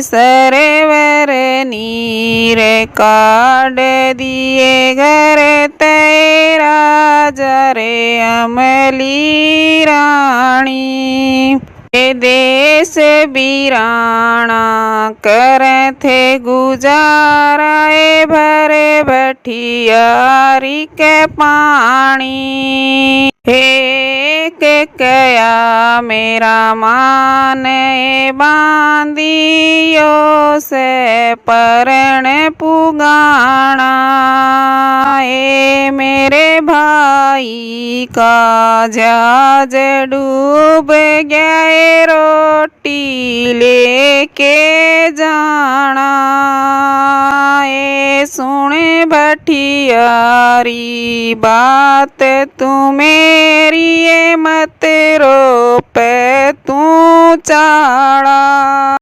सरोवर नीर काढ़ दिए घर तेरा जरे अमली राणी। ये देश बीराना कर थे गुजारा भरे भटियारी के पानी। हे के कया मेरा मान बांधियो से परण पुगाना। ए मेरे भाई का जहाज डूब गया रोटी लेके जाना। ए सुन भटियारी बात तू मेरी मत रो पे तू चाड़ा।